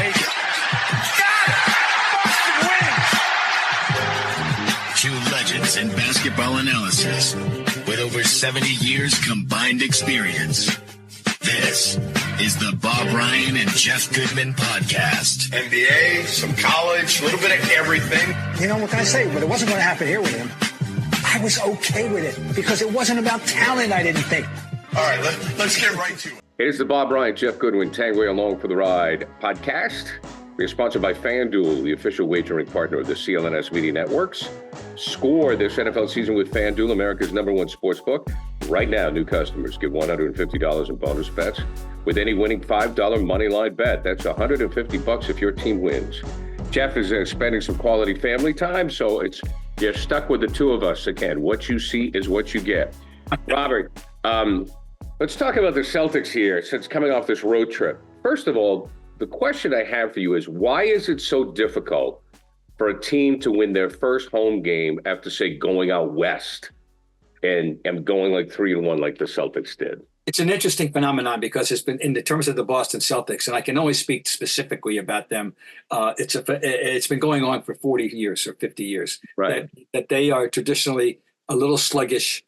take it. Got it! Boston wins! Two legends in basketball analysis with over 70 years combined experience. This is the Bob Ryan and Jeff Goodman podcast. NBA, some college, a little bit of everything. You know, what can I say? But it wasn't going to happen here with him. I was okay with it because it wasn't about talent, I didn't think. All right, let's get right to it. It is the Bob Ryan, Jeff Goodman, Tanguay Along for the Ride podcast. We are sponsored by FanDuel, the official wagering partner of the CLNS Media Networks. Score this NFL season with FanDuel, America's #1 sportsbook. Right now, new customers get $150 in bonus bets with any winning $5 moneyline bet. That's $150 if your team wins. Jeff is spending some quality family time, so you're stuck with the two of us again. What you see is what you get. Robert, let's talk about the Celtics here since coming off this road trip. First of all, the question I have for you is, why is it so difficult for a team to win their first home game after, say, going out west and going like 3-1 like the Celtics did? It's an interesting phenomenon because it's been in the terms of the Boston Celtics, and I can only speak specifically about them. It's been going on for 40 years or 50 years. Right. That they are traditionally a little sluggish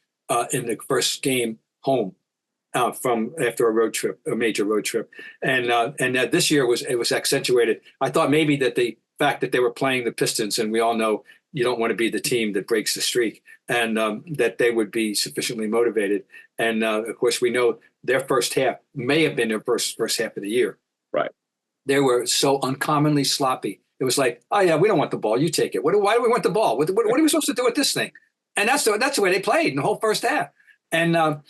in the first game home from after a major road trip, and this year it was accentuated. I thought maybe that the fact that they were playing the Pistons, and we all know you don't want to be the team that breaks the streak, and that they would be sufficiently motivated. And of course, we know their first half may have been their first half of the year. Right. They were so uncommonly sloppy. It was like, oh yeah, we don't want the ball. You take it. Why do we want the ball? What are we supposed to do with this thing? And that's the way they played in the whole first half. And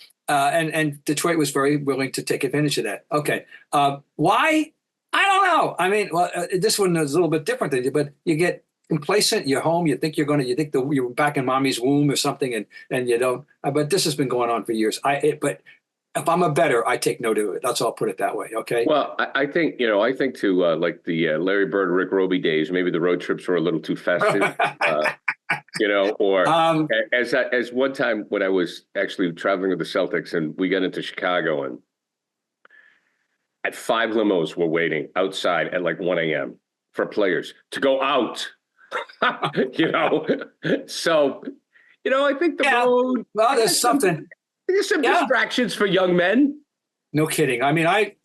Detroit was very willing to take advantage of that. Okay. Why? I don't know. I mean, this one is a little bit different than you, but you get complacent. You're home. You think you're back in mommy's womb or something, and you don't. But this has been going on for years. But if I'm a bettor, I take no to it. That's all. I'll put it that way. Okay. Well, I think too, like the Larry Bird, Rick Roby days. Maybe the road trips were a little too festive. Or as one time when I was actually traveling with the Celtics and we got into Chicago, and at 5 limos were waiting outside at like 1 a.m. for players to go out. So, I think the road. Well, there's something. There's some distractions for young men. No kidding. I mean, I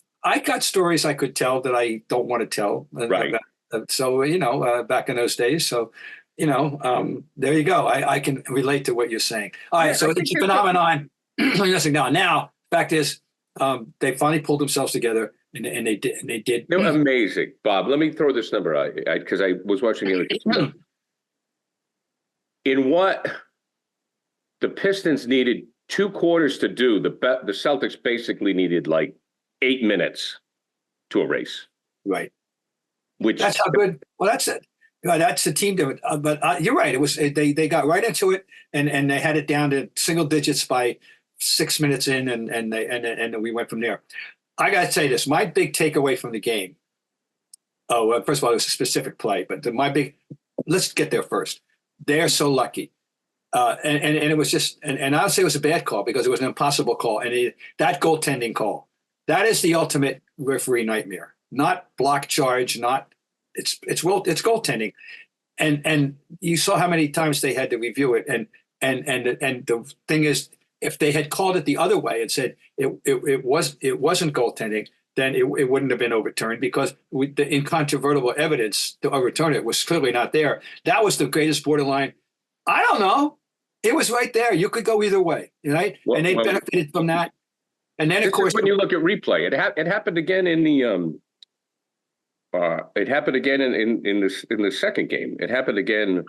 got stories I could tell that I don't want to tell. Right. So, back in those days. So, there you go. I can relate to what you're saying. All right. So it's a phenomenon. Now, fact is, they finally pulled themselves together, and they did. They're amazing, Bob. Let me throw this number out because I was watching the in what the Pistons needed 2 quarters to do. The Celtics basically needed like 8 minutes to erase. Right. Which that's how good. Well, that's it. That's the team to it. But you're right. It was they got right into it, and they had it down to single digits by 6 minutes in, and we went from there. I got to say this. My big takeaway from the game. Oh, well, first of all, it was a specific play, but let's get there first. They're so lucky. And it was just, and I would say it was a bad call because it was an impossible call. And that goaltending call, that is the ultimate referee nightmare. Not block charge, it's goaltending. And you saw how many times they had to review it. And the thing is, if they had called it the other way and said it wasn't goaltending, then it wouldn't have been overturned because the incontrovertible evidence to overturn it was clearly not there. That was the greatest borderline. I don't know. It was right there. You could go either way, right? And they benefited from that. And then, of course, when you look at replay, it happened again in the it happened again in the second game. It happened again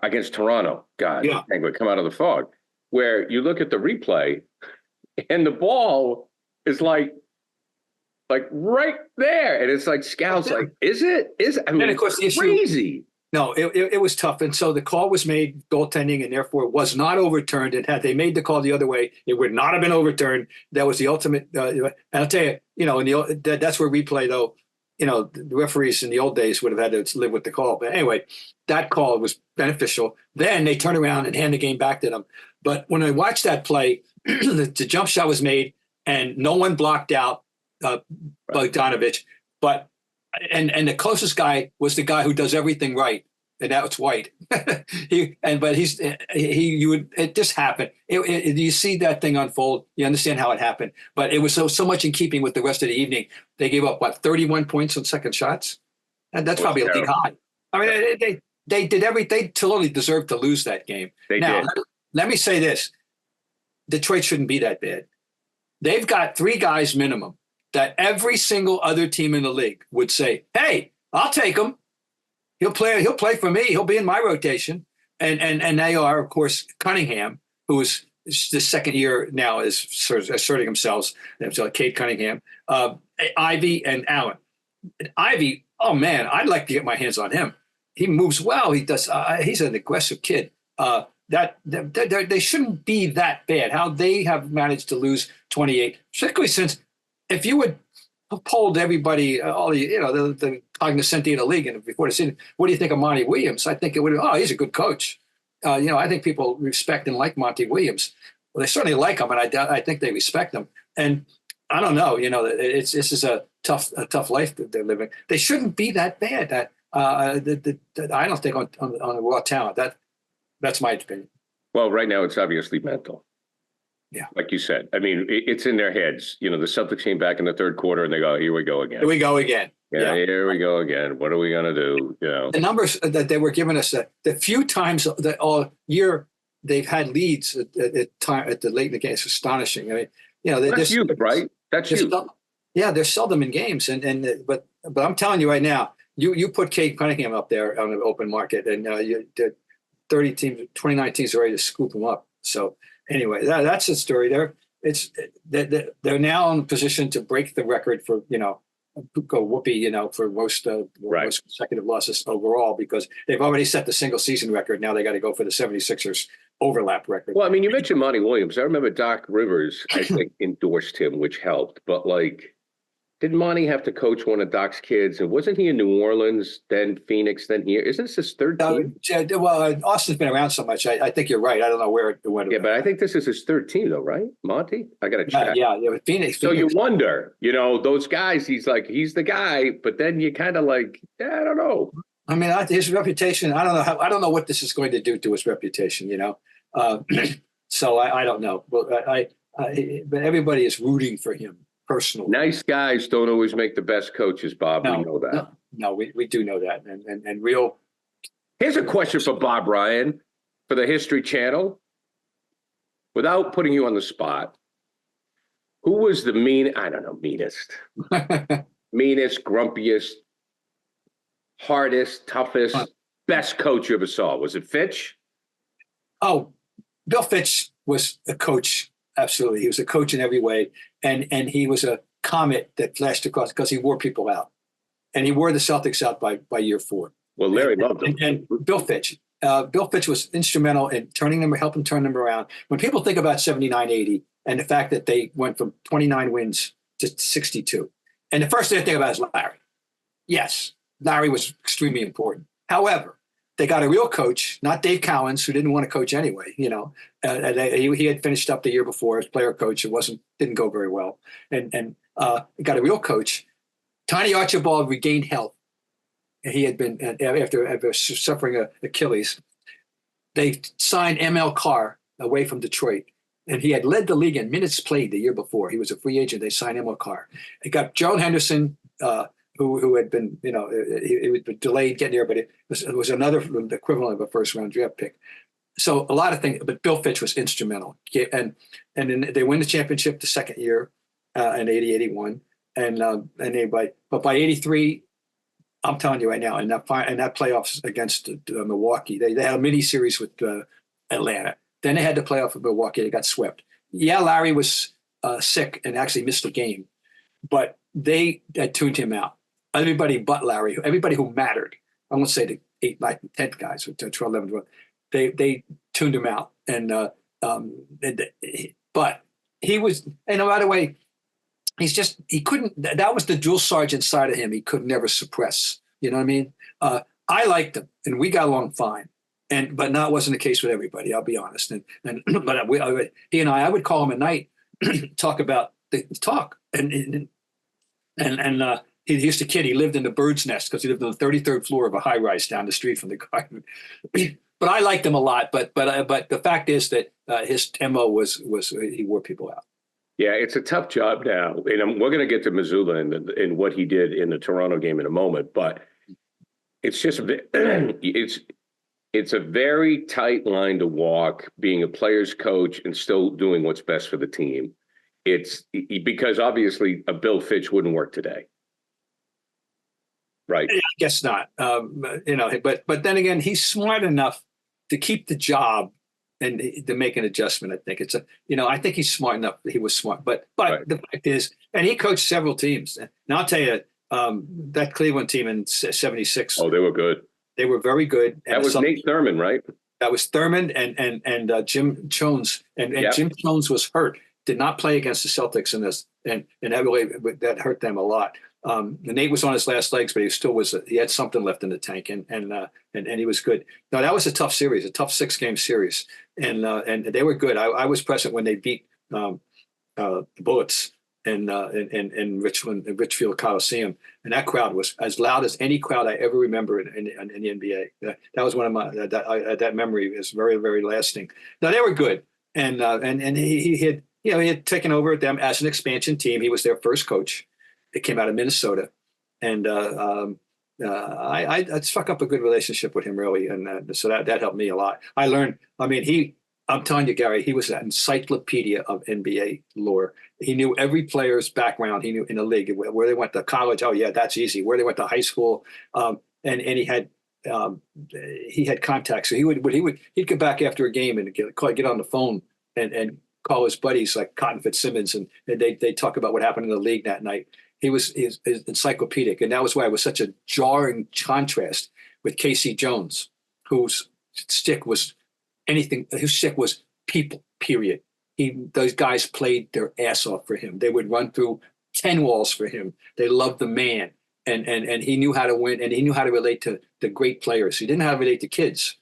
against Toronto. God, Tanguay, come out of the fog. Where you look at the replay, and the ball is like right there, and it's like scouts like, is it? I mean, and of course, the crazy. No, it was tough. And so the call was made goaltending, and therefore it was not overturned. And had they made the call the other way, it would not have been overturned. That was the ultimate. And I'll tell you, that's where replay, though, the referees in the old days would have had to live with the call. But anyway, that call was beneficial. Then they turn around and hand the game back to them. But when I watched that play, the jump shot was made and no one blocked out. Bogdanovich, but and the closest guy was the guy who does everything right, and that's White. It just happened. You see that thing unfold, you understand how it happened, but it was so much in keeping with the rest of the evening. They gave up 31 points on second shots, and that's probably a league high. I mean, they did everything. They totally deserved to lose that game. They did. Let me say this: Detroit shouldn't be that bad. They've got 3 guys minimum that every single other team in the league would say, "Hey, I'll take him. He'll play for me. He'll be in my rotation." And they are, of course, Cunningham, who is the second year now is sort of asserting themselves. So Cade Cunningham, Ivy, and Allen. Ivy, oh man, I'd like to get my hands on him. He moves well. He does. He's an aggressive kid. They shouldn't be that bad. How they have managed to lose 28, particularly since if you would have polled everybody, all the cognoscenti in the league, and before the season, what do you think of Monty Williams? I think it would. Oh, he's a good coach. I think people respect and like Monty Williams. Well, they certainly like him, and I think they respect him. And I don't know. This is a tough life that they're living. They shouldn't be that bad. I don't think on the raw talent. That's my opinion. Well, right now it's obviously mental. Yeah. Like you said. I mean, it's in their heads. The Celtics came back in the third quarter and they go, here we go again. Here we go again. Yeah, here we go again. What are we going to do? The numbers that they were giving us, the few times that all year they've had leads at the late in the game, it's astonishing. I mean, that's huge, right? That's huge. Yeah, they're seldom in games. But I'm telling you right now, you put Cade Cunningham up there on the open market and 30 teams, 29 teams are ready to scoop them up. So anyway, that's the story there. They're now in a position to break the record for, go whoopee, for most consecutive losses overall, because they've already set the single season record. Now they got to go for the 76ers overlap record. Well, I mean, you mentioned Monty Williams. I remember Doc Rivers, I think, endorsed him, which helped. But didn't Monty have to coach one of Doc's kids? And wasn't he in New Orleans, then Phoenix, then here? Isn't this his third team? Well, Austin's been around so much. I think you're right. I don't know where it went. Yeah, but I think this is his third team, though, right? Monty? I got to check. Yeah, Phoenix. So you wonder, those guys, he's the guy, but then you kind of I don't know. I mean, his reputation, I don't know what this is going to do to his reputation, So I don't know. But but everybody is rooting for him. Personally. Nice guys don't always make the best coaches, Bob. We know that. No, we do know that. And real. Here's a question for Bob Ryan for the History Channel. Without putting you on the spot, who was the meanest, meanest, grumpiest, hardest, toughest, best coach you ever saw? Was it Fitch? Oh, Bill Fitch was a coach. Absolutely. He was a coach in every way. And he was a comet that flashed across because he wore people out. And he wore the Celtics out by year 4. Well, Larry loved him. And Bill Fitch. Bill Fitch was instrumental in helping turn them around. When people think about 79-80 and the fact that they went from 29 wins to 62, and the first thing I think about is Larry. Yes, Larry was extremely important. However, they got a real coach, not Dave Cowens, who didn't want to coach anyway. He had finished up the year before as player coach. It didn't go very well, and got a real coach. Tiny Archibald regained health. He had been after suffering Achilles. They signed ML Carr away from Detroit, and he had led the league in minutes played the year before. He was a free agent. They signed ML Carr. They got Joe Henderson. Who had been, it was delayed getting there, but it was another equivalent of a first round draft pick. So a lot of things, but Bill Fitch was instrumental. And then they win the championship the second year in 80-81. But by 83, I'm telling you right now, in that playoffs against Milwaukee, they had a mini series with Atlanta. Then they had the playoff with Milwaukee. They got swept. Yeah, Larry was sick and actually missed the game, but they had tuned him out. Everybody but Larry, everybody who mattered, I won't say the 8, 9, 10 guys, 12, 11, 12, they tuned him out. But he was, and by the way, he couldn't, that was the drill sergeant side of him. He could never suppress, you know what I mean? I liked him and we got along fine. But that wasn't the case with everybody, I'll be honest. But he and I would call him at night, talk about and And he used to kid. He lived in the bird's nest because he lived on the 33rd floor of a high rise down the street from the garden. But I liked him a lot. But the fact is that his MO was he wore people out. Yeah, it's a tough job now, and we're going to get to Mazzulla and what he did in the Toronto game in a moment. But it's just it's a very tight line to walk, being a player's coach and still doing what's best for the team. It's because obviously a Bill Fitch wouldn't work today. Right. I guess not. But then again, he's smart enough to keep the job and to make an adjustment. I think I think he's smart enough. He was smart, but right. The fact is, and he coached several teams. And I'll tell you, that Cleveland team in '76. Oh, they were good. They were very good. That was Nate Thurman, right? That was Thurman and Jim Jones. And yep. Jim Jones was hurt. Did not play against the Celtics in this, and that hurt them a lot. Nate was on his last legs, but he had something left in the tank, and he was good. No, that was a tough series, a tough 6-game series, and they were good. I was present when they beat the Bullets in Richfield Coliseum, and that crowd was as loud as any crowd I ever remember in the NBA. That was one of my that memory is very, very lasting. Now they were good, and he had taken over them as an expansion team. He was their first coach. It came out of Minnesota, and I struck up a good relationship with him, really, and so that helped me a lot. I learned. I mean, I'm telling you, Gary, he was an encyclopedia of NBA lore. He knew every player's background. He knew in the league where they went to college. Oh yeah, that's easy. Where they went to high school, and he had contacts. So he'd come back after a game and get on the phone and call his buddies like Cotton Fitzsimmons, and they talk about what happened in the league that night. He was encyclopedic, and that was why it was such a jarring contrast with Casey Jones, whose stick was anything. His stick was people. Period. Those guys played their ass off for him. They would run through 10 walls for him. They loved the man, and he knew how to win, and he knew how to relate to the great players. He didn't know how to relate to kids,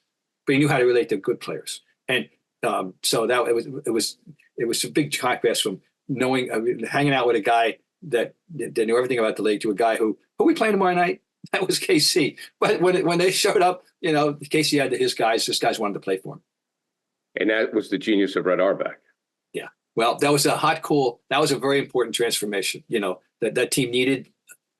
but he knew how to relate to good players. And so that it was a big contrast from hanging out with a guy that knew everything about the league to a guy who we playing tomorrow night. That was KC. But when they showed up, KC had his guys. His guys wanted to play for him. And that was the genius of Red Auerbach. Yeah. Well, that was that was a very important transformation. That team needed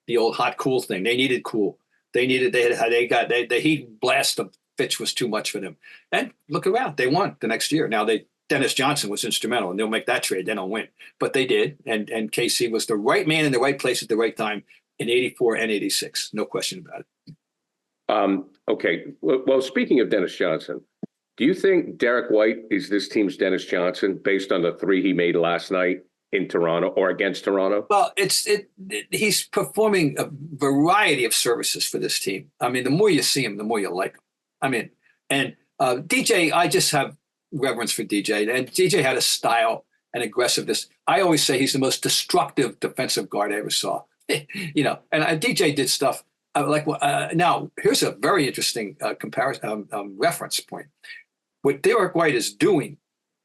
the old hot, cool thing. They needed cool. The heat blast of Fitch was too much for them. And look around. They won the next year. Now Dennis Johnson was instrumental, and they'll make that trade. They don't win, but they did. And KC was the right man in the right place at the right time in '84 and '86. No question about it. Okay. Well, speaking of Dennis Johnson, do you think Derrick White is this team's Dennis Johnson based on the 3 he made last night in Toronto or against Toronto? Well, he's performing a variety of services for this team. I mean, the more you see him, the more you like him. I mean, and DJ, I just have reverence for DJ, and DJ had a style and aggressiveness. I always say he's the most destructive defensive guard I ever saw. And DJ did stuff now. Here's a very interesting comparison reference point. What Derrick White is doing,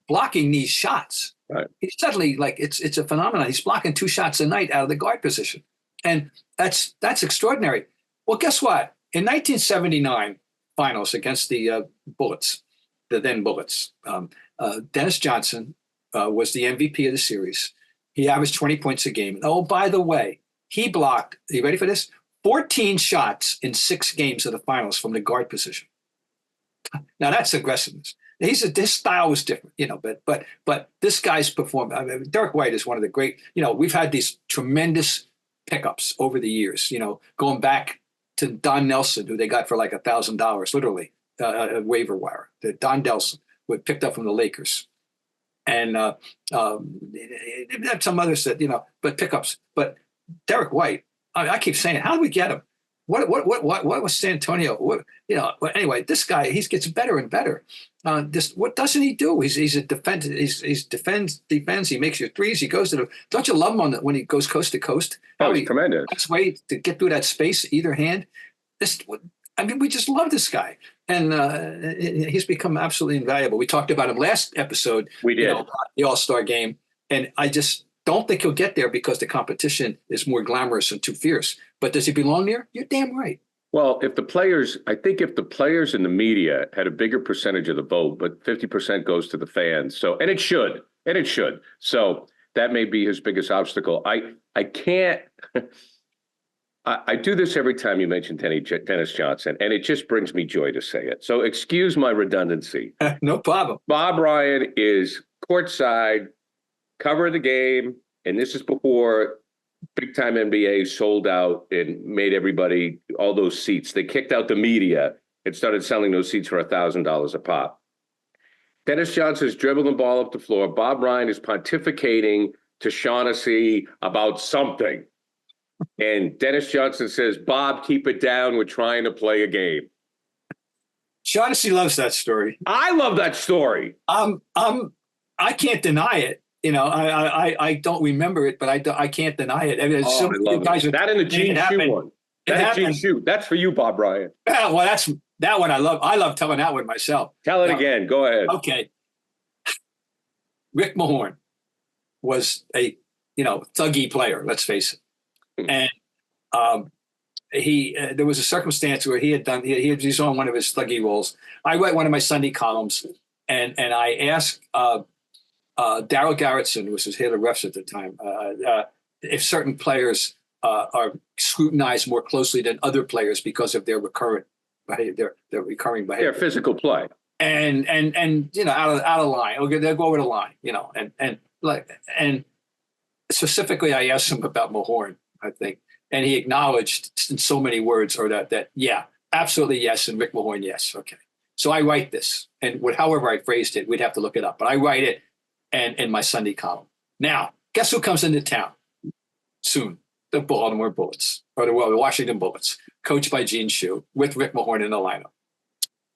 blocking these shots. Right. He's suddenly it's a phenomenon. He's blocking 2 shots a night out of the guard position, and that's extraordinary. Well, guess what? In 1979 finals against the Bullets. The then Bullets. Dennis Johnson was the MVP of the series. He averaged 20 points a game. Oh, by the way, he blocked, are you ready for this? 14 shots in 6 games of the finals from the guard position. Now that's aggressiveness. His style was different, but this guy's performed. I mean, Derrick White is one of the great, we've had these tremendous pickups over the years, going back to Don Nelson, who they got for like $1,000, literally. A waiver wire that Don Nelson picked up from the Lakers, and some others that but pickups. But Derrick White, I keep saying, how did we get him? What was San Antonio? Anyway, this guy he gets better and better. What doesn't he do? He's a defense. He's defends. He makes your threes. He goes to the. Don't you love him when he goes coast to coast? Oh, he's tremendous. That's way to get through that space either hand. We just love this guy, and he's become absolutely invaluable. We talked about him last episode. We did about the All-Star game, and I just don't think he'll get there because the competition is more glamorous and too fierce. But does he belong there? You're damn right. Well, if the players in the media had a bigger percentage of the vote, but 50% goes to the fans. So, and it should. So that may be his biggest obstacle. I can't. I do this every time you mention Dennis Johnson, and it just brings me joy to say it. So excuse my redundancy. No problem. Bob Ryan is courtside, cover of the game, and this is before big-time NBA sold out and made everybody, all those seats. They kicked out the media and started selling those seats for $1,000 a pop. Dennis Johnson's dribbling the ball up the floor. Bob Ryan is pontificating to Shaughnessy about something. And Dennis Johnson says, Bob, keep it down. We're trying to play a game. Shaughnessy loves that story. I love that story. I can't deny it. You know, I don't remember it, but I can't deny it. I mean, I love guys that in the Gene Shoe one. That Gene Shoe. That's for you, Bob Ryan. Yeah, well, that one I love. I love telling that one myself. Tell it again. Go ahead. Okay. Rick Mahorn was a thuggy player. Let's face it. And there was a circumstance where he's on one of his thuggy roles. I write one of my Sunday columns, and I asked Darryl Garrettson, who was his head of refs at the time, if certain players are scrutinized more closely than other players because of their recurring behavior. Their physical play. And out of line. Okay, they'll go over the line, and specifically I asked him about Mahorn, I think, and he acknowledged in so many words, or that yeah, absolutely yes, and Rick Mahorn, yes, okay. So I write this, and however I phrased it, we'd have to look it up, but I write it and in my Sunday column. Now, guess who comes into town soon? The Baltimore Bullets, or the Washington Bullets, coached by Gene Shue, with Rick Mahorn in the lineup.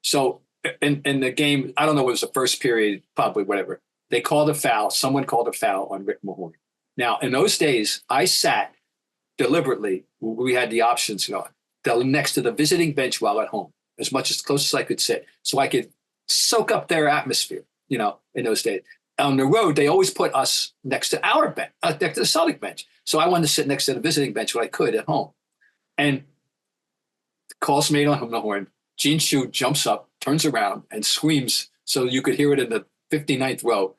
So in the game, I don't know, it was the first period, probably whatever. They called a foul. Someone called a foul on Rick Mahorn. Now, in those days, I sat deliberately. We had the options, next to the visiting bench while at home, as close as I could sit, so I could soak up their atmosphere. In those days. On the road, they always put us next to our bench, next to the Celtic bench. So I wanted to sit next to the visiting bench when I could at home. And the call's made on Mahorn. Gene Shue jumps up, turns around, and screams so you could hear it in the 59th row.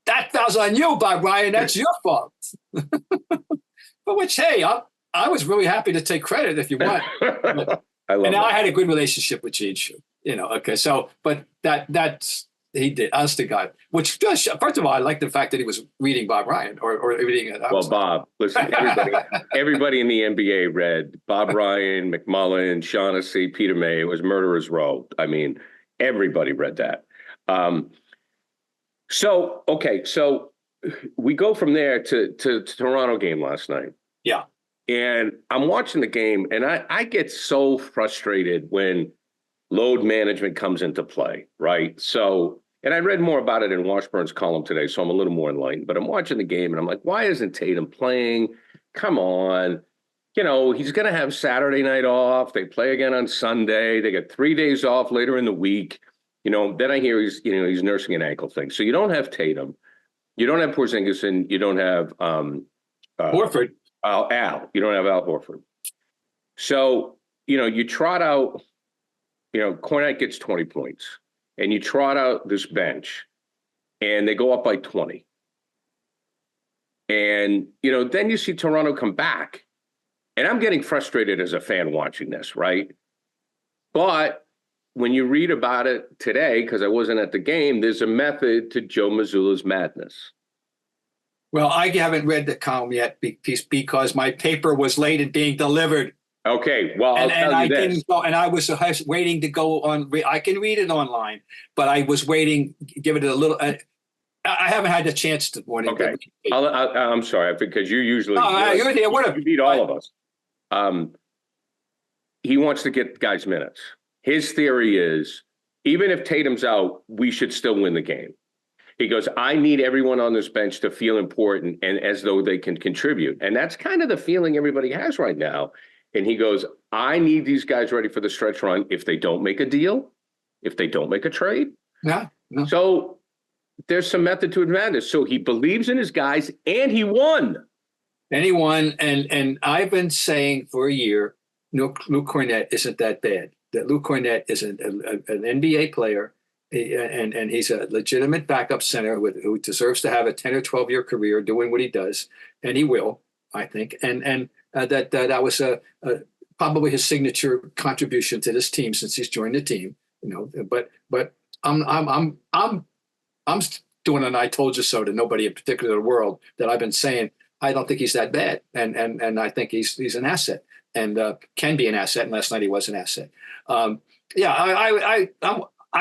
That foul's on you, Bob Ryan. That's your fault. For which, hey, I was really happy to take credit if you want. I had a good relationship with Gene Shue. Okay. So, but that's he did, honest to God. Which first of all, I like the fact that he was reading Bob Ryan or reading it. Well, Bob, listen, everybody in the NBA read Bob Ryan, McMullen, Shaughnessy, Peter May. It was Murderer's Row. I mean, everybody read that. So we go from there to Toronto game last night. Yeah. And I'm watching the game, and I get so frustrated when load management comes into play, right? So, and I read more about it in Washburn's column today, so I'm a little more enlightened. But I'm watching the game, and I'm like, why isn't Tatum playing? Come on. He's going to have Saturday night off. They play again on Sunday. They get 3 days off later in the week. Then I hear he's nursing an ankle thing. So you don't have Tatum. You don't have Porzingis, and you don't have Horford. Al. You don't have Al Horford. So, you trot out, Kornet gets 20 points, and you trot out this bench, and they go up by 20. And, then you see Toronto come back, and I'm getting frustrated as a fan watching this, right? But when you read about it today, because I wasn't at the game, there's a method to Joe Mazzulla's madness. Well, I haven't read the column yet because my paper was late in being delivered. Okay, well, I'll tell you this. Didn't go, and I was waiting to go on. I can read it online, but I was waiting, give it a little. I haven't had the chance to morning. Okay, I'm sorry, because you usually you're there. You beat all of us. He wants to get guys minutes. His theory is, even if Tatum's out, we should still win the game. He goes, I need everyone on this bench to feel important and as though they can contribute. And that's kind of the feeling everybody has right now. And he goes, I need these guys ready for the stretch run if they don't make a deal, if they don't make a trade. Yeah. No. So there's some method to his madness. So he believes in his guys, and he won. And he won. And I've been saying for a year, Luke Kornet isn't that bad. That Luke Kornet is an NBA player, and he's a legitimate backup center who deserves to have a 10 or 12-year career doing what he does, and he will, I think. And that was probably his signature contribution to this team since he's joined the team. But I'm doing an I told you so to nobody in particular in the world that I've been saying I don't think he's that bad, and I think he's an asset and can be an asset. And last night he was an asset. I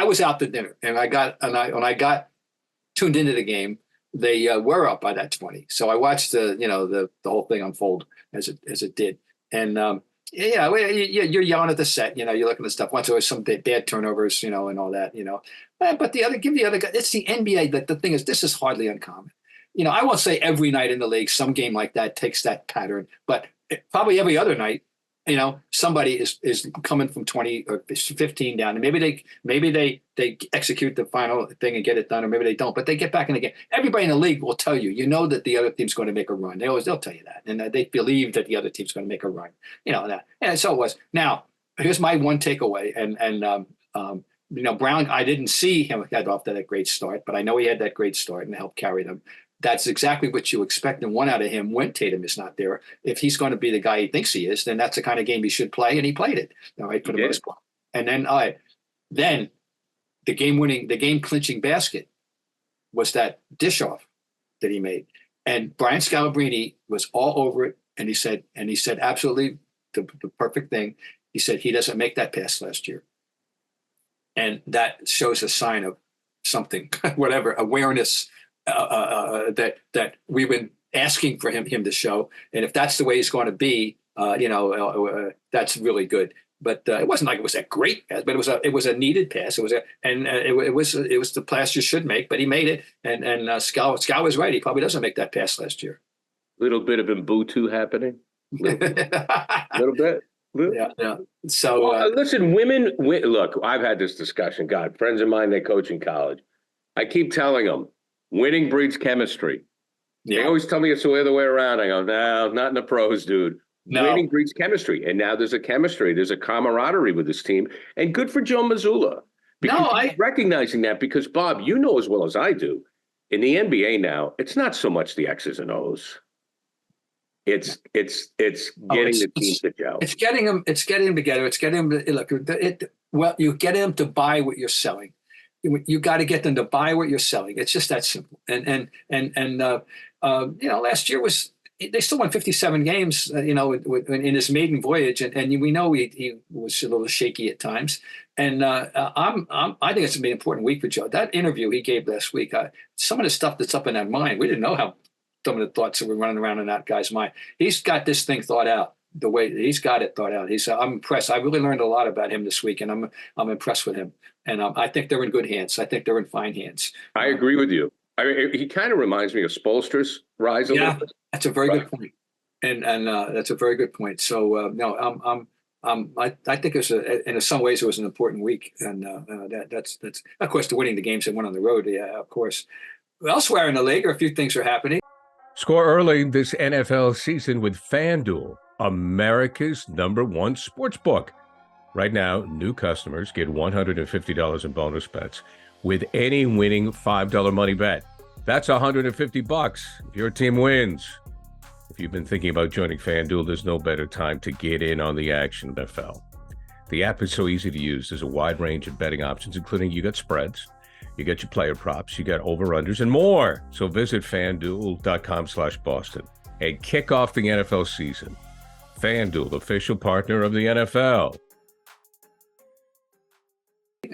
was out to dinner, and when I got tuned into the game, they were up by that 20. So I watched the whole thing unfold as it did, and you're yelling at the set. You're looking at stuff. Once there was some bad turnovers, and all that. But give the other guy. It's the NBA. That the thing is, this is hardly uncommon. I won't say every night in the league, some game like that takes that pattern, but probably every other night, somebody is coming from 20 or 15 down, and maybe they execute the final thing and get it done, or maybe they don't, but they get back in the game. Everybody in the league will tell you, that the other team's going to make a run. They'll tell you that, and they believe that the other team's going to make a run. That, and so it was. Now, here's my one takeaway, and Brown, I didn't see him get off to that great start, but I know he had that great start and helped carry them. That's exactly what you expect and want out of him when Tatum is not there. If he's going to be the guy he thinks he is, then that's the kind of game he should play, and he played it, all right, for the most part. And then the game clinching basket was that dish off that he made. And Brian Scalabrine was all over it, and he said absolutely the perfect thing. He said he doesn't make that pass last year. And that shows a sign of something, whatever, awareness that we've been asking for him to show. And if that's the way he's going to be, that's really good. But it wasn't like it was a great pass, but it was a needed pass. It was the pass you should make, but he made it. And Scal was right. He probably doesn't make that pass last year. Little bit of Mbutu happening. Little bit. Yeah. So listen, women. Look, I've had this discussion. God, friends of mine, they coach in college. I keep telling them, winning breeds chemistry. Yeah. They always tell me it's the other way around. I go, no, not in the pros, dude. No. Winning breeds chemistry, and now there's a chemistry. There's a camaraderie with this team, and good for Joe Mazzulla. Recognizing that, because Bob, you know as well as I do, in the NBA now, it's not so much the X's and O's. It's getting the team to gel. It's getting them together. It's getting them to look. You get them to buy what you're selling. You got to get them to buy what you're selling. It's just that simple. And last year they still won 57 games. In his maiden voyage, and we know he was a little shaky at times. And I think it's gonna be an important week for Joe. That interview he gave last week, some of the stuff that's up in that mind, we didn't know how some of the thoughts that were running around in that guy's mind. He's got this thing thought out. The way he's got it thought out. I'm impressed. I really learned a lot about him this week, and I'm impressed with him. And I think they're in good hands. I think they're in fine hands. I agree with you. I mean, he kind of reminds me of Spoelstra's rise a little bit. That's a very good point. And that's a very good point. So I think in some ways it was an important week, and that's of course the winning the games that went on the road. Yeah, of course. Elsewhere in the league, a few things are happening. Score early this NFL season with FanDuel, America's #1 sportsbook. Right now, new customers get $150 in bonus bets with any winning $5 money bet. That's $150 if your team wins. If you've been thinking about joining FanDuel, there's no better time to get in on the action, NFL. The app is so easy to use. There's a wide range of betting options, including you got spreads, you got your player props, you got over-unders, and more. So visit FanDuel.com/Boston and kick off the NFL season. FanDuel, official partner of the NFL.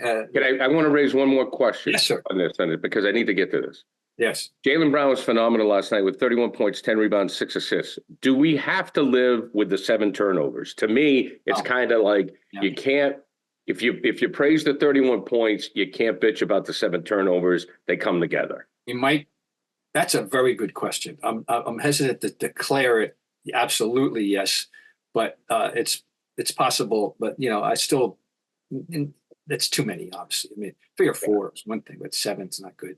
I want to raise one more question on this, because I need to get to this. Yes. Jaylen Brown was phenomenal last night with 31 points, 10 rebounds, 6 assists. Do we have to live with the 7 turnovers? To me, it's kind of like you can't, if you praise the 31 points, you can't bitch about the 7 turnovers. They come together. You might. That's a very good question. I'm hesitant to declare it absolutely yes, but it's possible. But I still. that's too many, obviously. I mean, 3 or 4 is one thing, but 7's not good.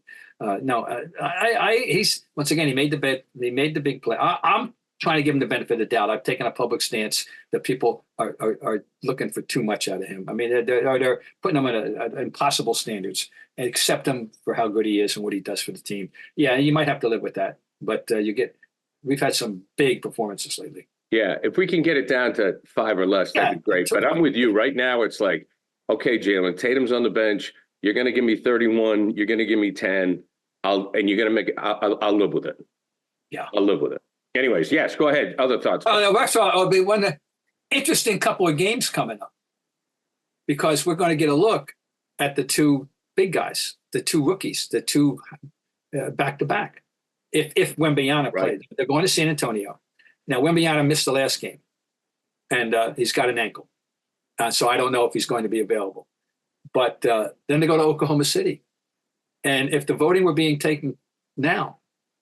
He's once again, he made the bet. He made the big play. I'm trying to give him the benefit of the doubt. I've taken a public stance that people are looking for too much out of him. I mean, they're putting him at impossible standards and accept him for how good he is and what he does for the team. Yeah, you might have to live with that, but we've had some big performances lately. Yeah, if we can get it down to 5 or less, that'd be great. But I'm with you right now. It's like, okay, Jaylen, Tatum's on the bench. You're going to give me 31. You're going to give me 10. I'll live with it. Yeah, I'll live with it. Anyways, yes, go ahead. Other thoughts? It'll be one interesting couple of games coming up because we're going to get a look at the 2 big guys, the 2 rookies, the 2 back-to-back. If Wembanyama played, they're going to San Antonio. Now, Wembanyama missed the last game, and he's got an ankle. So I don't know if he's going to be available. But then they go to Oklahoma City. And if the voting were being taken now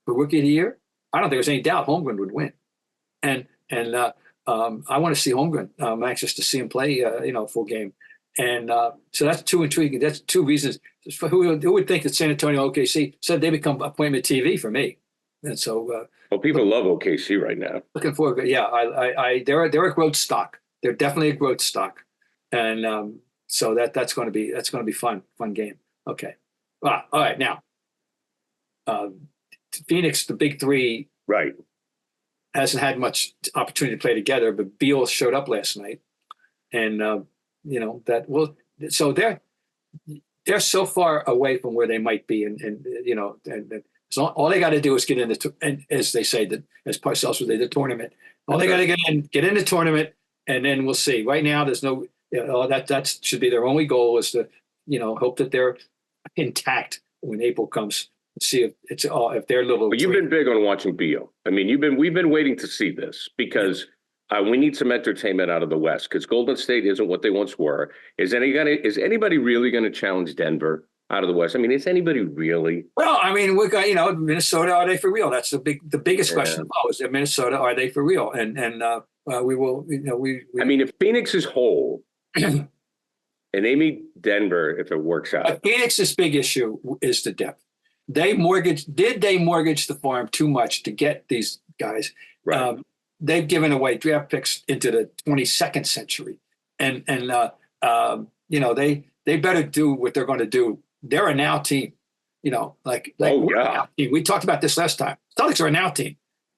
for Rookie of the Year, I don't think there's any doubt Holmgren would win. And I want to see Holmgren. I'm anxious to see him play, a full game. And so that's 2 intriguing. That's 2 reasons. Who would think that San Antonio OKC said they become appointment TV for me? And so, people love OKC right now. Looking forward, they're a growth stock. They're definitely a growth stock, and so that's going to be fun game. Okay, all right. Now, Phoenix, the big 3, right, hasn't had much opportunity to play together, but Beal showed up last night, and so they're so far away from where they might be, and so all they got to do is get in and as they say, that as Parcells would say, the tournament. All they got to get in the tournament, and then we'll see. Right now, there's no that should be their only goal is to hope that they're intact when April comes. See if they're little. Well, you've been big on watching Beal. I mean, we've been waiting to see this because we need some entertainment out of the West because Golden State isn't what they once were. Is anybody really going to challenge Denver out of the West? I mean, is anybody really? Well, I mean, we got Minnesota. Are they for real? That's the biggest question of all. Is Minnesota? Are they for real? And we will. I mean, if Phoenix is whole, and they meet Denver, if it works out. Phoenix's big issue is the depth. Did they mortgage the farm too much to get these guys? Right. They've given away draft picks into the 22nd century, and they better do what they're going to do. They're a now team, we're a now team. We talked about this last time. Celtics are a now team.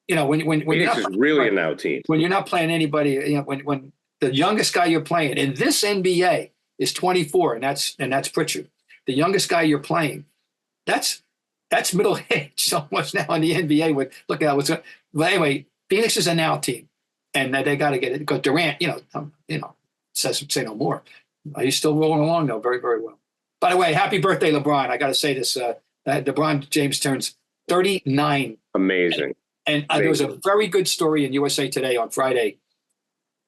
When Phoenix is really a now team. When you're not playing anybody, when the youngest guy you're playing in this NBA is 24, and that's Pritchard. The youngest guy you're playing, that's middle age almost now in the NBA. Look at what's going. But anyway, Phoenix is a now team, and they got to get it because Durant, say no more. He's still rolling along though, very very well. By the way, happy birthday, LeBron! I got to say this: LeBron James turns 39. Amazing. And there was a very good story in USA Today on Friday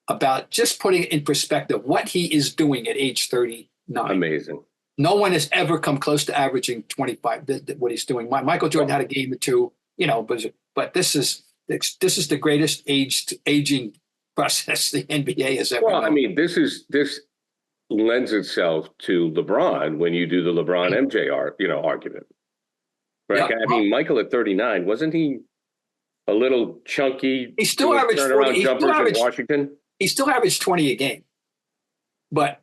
about just putting it in perspective what he is doing at age 39. Amazing. No one has ever come close to averaging 25. What he's doing. Michael Jordan had a game or two, but this is the greatest aging process the NBA has ever. Well, I mean, this lends itself to LeBron when you do the LeBron MJ argument. Right? Yeah. I mean, Michael at 39, wasn't he a little chunky? He still averaged 40 jumpers in Washington. He still averaged 20 a game, but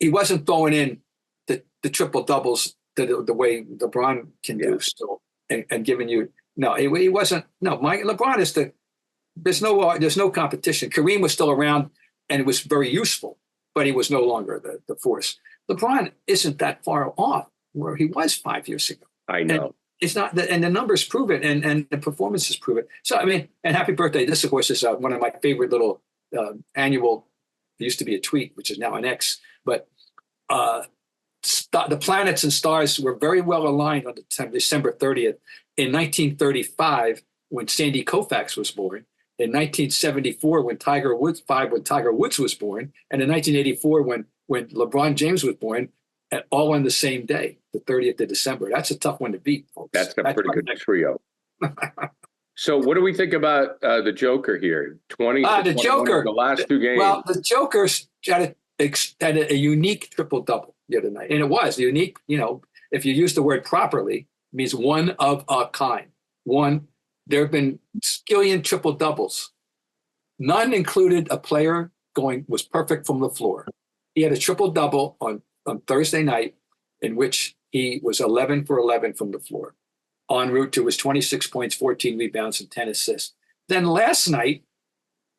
he wasn't throwing in the triple doubles the way LeBron can do still, and giving you he wasn't. No, LeBron is there's no competition. Kareem was still around and it was very useful, but he was no longer the force. LeBron isn't that far off where he was 5 years ago. I know. And it's not and the numbers prove it, and the performances prove it. So I mean, and happy birthday! This, of course, is one of my favorite little annual. It used to be a tweet, which is now an X, but the planets and stars were very well aligned on December 30th in 1935 when Sandy Koufax was born. In 1974 when Tiger Woods was born, and in 1984 when LeBron James was born, all on the same day, the 30th of December. That's a tough one to beat, folks. That's a pretty good trio. So what do we think about the Joker here? 20 the Joker. The last two games. Well, the Joker's got had a unique triple-double the other night. And it was unique, if you use the word properly, it means one of a kind. There have been skillion triple-doubles. None included a player was perfect from the floor. He had a triple-double on Thursday night in which he was 11 for 11 from the floor, en route to his 26 points, 14 rebounds, and 10 assists. Then last night,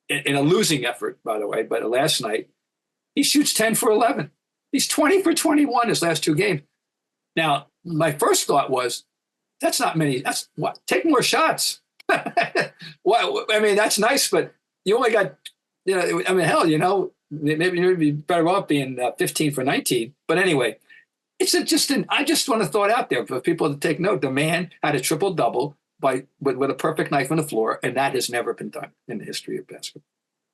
in a losing effort, by the way, but last night, he shoots 10 for 11. He's 20 for 21 his last two games. Now, my first thought was, that's not many. That's what? Take more shots. Well, I mean, that's nice, but you only got, hell, maybe you'd be better off being 15 for 19. But anyway, I just want to throw it out there for people to take note. The man had a triple-double with a perfect knife on the floor, and that has never been done in the history of basketball.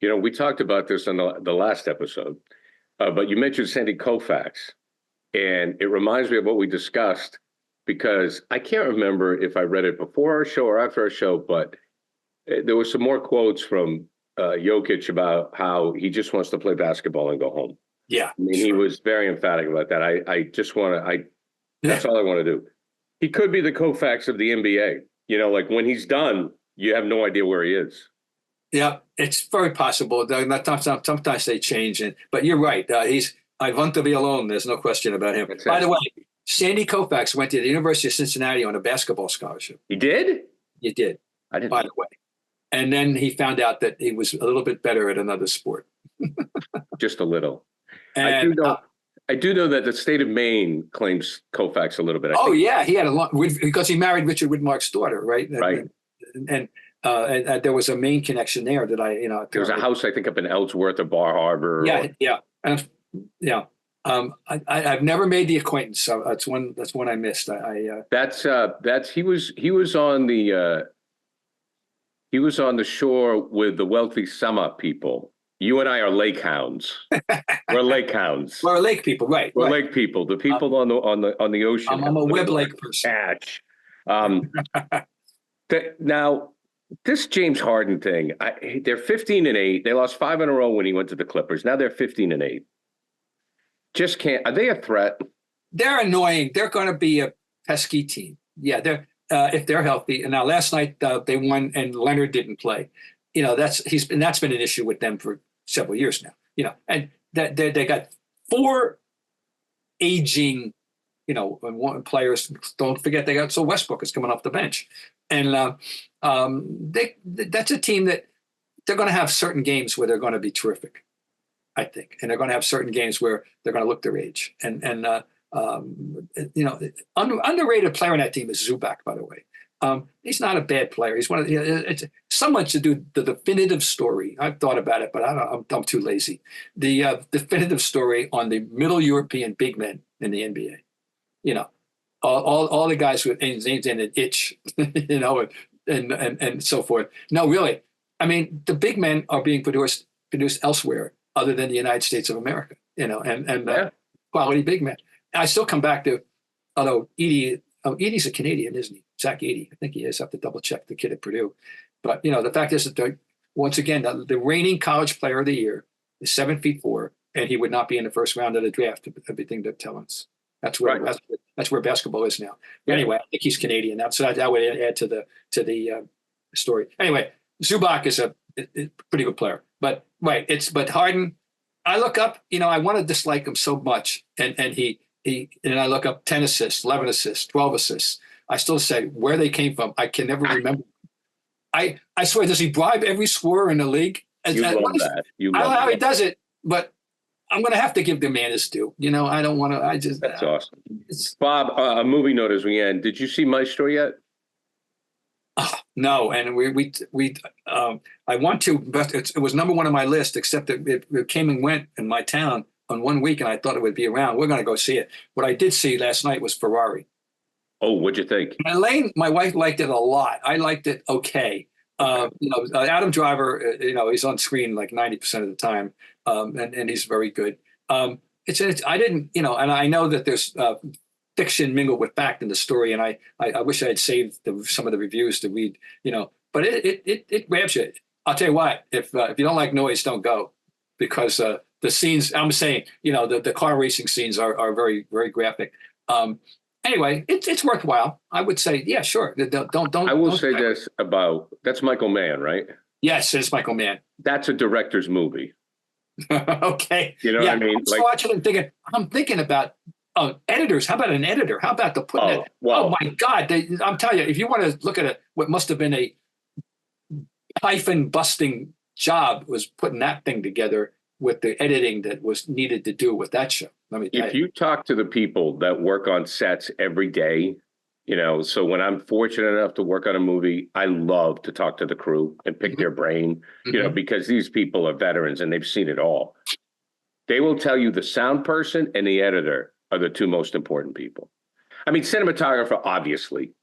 We talked about this on the last episode, but you mentioned Sandy Koufax, and it reminds me of what we discussed, because I can't remember if I read it before our show or after our show, but there were some more quotes from Jokic about how he just wants to play basketball and go home. Yeah. I mean, he was very emphatic about that. That's all I want to do. He could be the Koufax of the NBA. Like when he's done, you have no idea where he is. Yeah, it's very possible. Sometimes they change, but you're right. I want to be alone. There's no question about him. By the way, Sandy Koufax went to the University of Cincinnati on a basketball scholarship. He did? He did. I didn't. By the way. And then he found out that he was a little bit better at another sport. Just a little. And, I do know that the state of Maine claims Koufax a little bit. Yeah, he had because he married Richard Widmark's daughter, right? Right. And there was a Maine connection there that there was a house, I think, up in Ellsworth or Bar Harbor. Yeah. I've never made the acquaintance, so that's one I missed. He was on the shore with the wealthy Sama people. You and I are lake hounds. We're lake hounds. We're lake people, right? We're lake people. The people on the ocean. I'm a web lake person. Catch. Now, this James Harden thing. They're 15-8. They lost 5 in a row when he went to the Clippers. Now they're 15-8. Just can't. Are they a threat? They're annoying. They're going to be a pesky team. Yeah, they're if they're healthy. And now last night they won, and Leonard didn't play. That's been an issue with them for several years now. And that they got 4 aging, players. Don't forget they got Westbrook is coming off the bench, and that's a team that they're going to have certain games where they're going to be terrific, I think, and they're going to have certain games where they're going to look their age. Underrated player on that team is Zubac, by the way. He's not a bad player. He's one of it's someone to do the definitive story. I've thought about it, but I'm too lazy. The definitive story on the middle European big men in the NBA. All the guys with names in an itch, and so forth. No, really. I mean, the big men are being produced elsewhere other than the United States of America. Quality big men. I still come back to, although Edie's a Canadian, isn't he? Zach Edey. I think he is. I have to double check the kid at Purdue. But, the fact is that once again, the reigning college player of the year is 7'4", and he would not be in the first round of the draft. Everything they're telling us. That's where basketball is now. Yeah. Anyway, I think he's Canadian. So that would add to the story. Anyway, Zubac is a pretty good player. But but Harden, I look up, I want to dislike him so much, and I look up 10 assists, 11 assists, 12 assists. I still say where they came from. I can never remember. I swear, does he bribe every scorer in the league? You love that. I don't know how he does it, but I'm going to have to give the man his due. I don't want to. That's awesome. Bob, a movie note as we end. Did you see Maestro yet? No, and I want to, but it was number one on my list. Except that it came and went in my town on one week, and I thought it would be around. We're going to go see it. What I did see last night was Ferrari. Oh, what'd you think? Elaine, my wife, liked it a lot. I liked it okay. Adam Driver, he's on screen like 90% of the time, and he's very good. I didn't, and I know that there's fiction mingled with fact in the story, and I wish I had saved some of the reviews to read, but it grabs you. I'll tell you what, if you don't like noise, don't go, because the scenes, I'm saying, the car racing scenes are very, very graphic. Anyway, it's worthwhile. I would say, yeah, sure. Don't. I will say this that's Michael Mann, right? Yes, it's Michael Mann. That's a director's movie. Okay. You know what I mean? I'm watching and thinking, I'm thinking about editors. How about an editor? How about oh my God. I'm telling you, if you want to look at what must have been a hyphen busting job, was putting that thing together with the editing that was needed to do with that show. Let me tell you. If you talk to the people that work on sets every day, so when I'm fortunate enough to work on a movie, I love to talk to the crew and pick their brain, because these people are veterans and they've seen it all. They will tell you the sound person and the editor are the two most important people. I mean, cinematographer, obviously,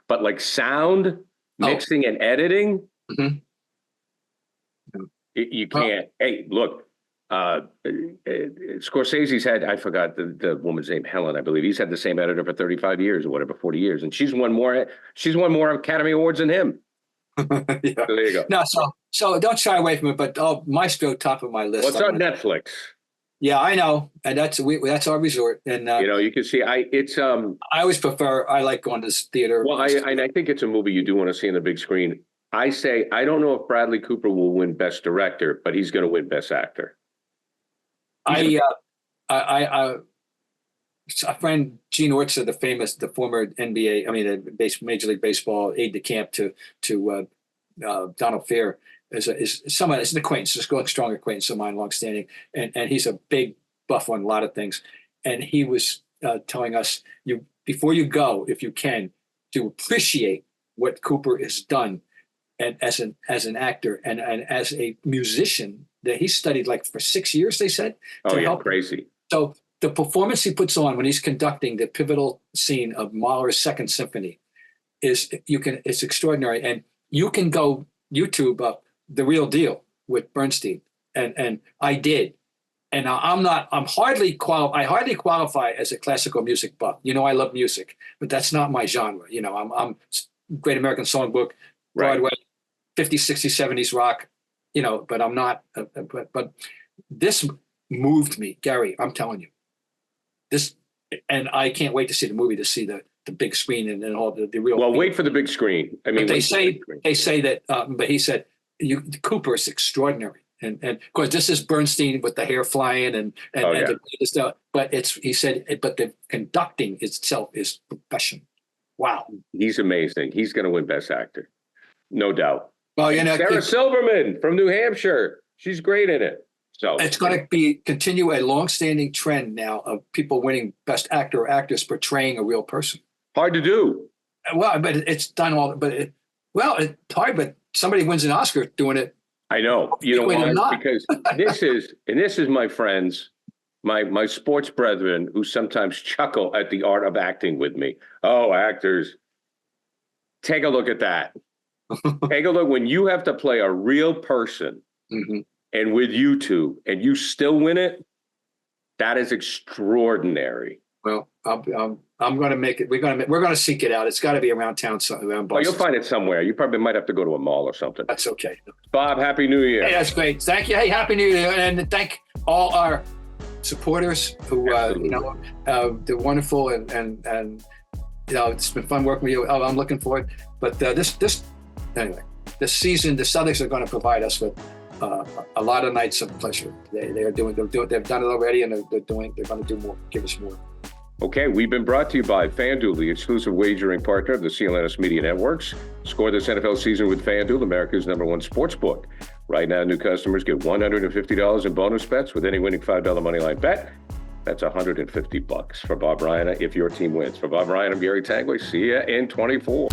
but like sound, mixing and editing, you can't. Hey, look, Scorsese's had, I forgot the woman's name, Helen, I believe. He's had the same editor for 35 years or whatever, 40 years. And she's won more Academy Awards than him. Yeah. So there you go. No, so don't shy away from it, but Maestro, top of my list. What's on Netflix? Yeah, I know. And that's our resort. And you can see I always I like going to theater. Well, I think it's a movie you do want to see on the big screen. I say, I don't know if Bradley Cooper will win Best Director, but he's going to win Best Actor. A friend, Gene Ortza, the former NBA, Major League Baseball aide de camp to Donald Fair, is an acquaintance, just going strong acquaintance of mine, longstanding, and he's a big buff on a lot of things. And he was telling us, before you go, if you can, to appreciate what Cooper has done, and as an actor and as a musician that he studied for 6 years, they said. Oh, yeah, crazy. So the performance he puts on when he's conducting the pivotal scene of Mahler's Second Symphony it's extraordinary. And you can go YouTube up The Real Deal with Bernstein. And I did. And I hardly qualify as a classical music buff. I love music, but that's not my genre. I'm Great American Songbook, Broadway, right. 50s, 60s, 70s rock, but I'm not, but this moved me, Gary, I'm telling you. This, and I can't wait to see the movie, to see the big screen and all the real. Well, wait for the big screen. I mean, but they say that, but he said, Cooper is extraordinary. And of course, this is Bernstein with the hair flying and the stuff. But he said, but the conducting itself is professional. Wow. He's amazing. He's going to win Best Actor. No doubt. Well, Sarah Silverman from New Hampshire. She's great in it. So it's going to continue a long-standing trend now of people winning Best Actor or Actress portraying a real person. Hard to do. Well, but it's done all. It's hard. But somebody wins an Oscar doing it. I know. You know why? Because this is my friends, my sports brethren, who sometimes chuckle at the art of acting with me. Oh, actors. Take a look at that. Take a look when you have to play a real person, and with YouTube, and you still win it. That is extraordinary. Well, I'm going to make it. We're going to seek it out. It's got to be around town, around Boston. Oh, you'll find it somewhere. You probably might have to go to a mall or something. That's okay. Bob, Happy New Year. Hey, that's great. Thank you. Hey, Happy New Year, and thank all our supporters who they're wonderful, and it's been fun working with you. I'm looking forward. But this season, the Celtics are going to provide us with a lot of nights of pleasure. They've done it already, and they're going to do more. Give us more. Okay, we've been brought to you by FanDuel, the exclusive wagering partner of the CLNS Media Networks. Score this NFL season with FanDuel, America's #1 sports book. Right now, new customers get $150 in bonus bets with any winning $5 moneyline bet. That's $150 for Bob Ryan if your team wins. For Bob Ryan, I'm Gary Tanguay. See ya in 24.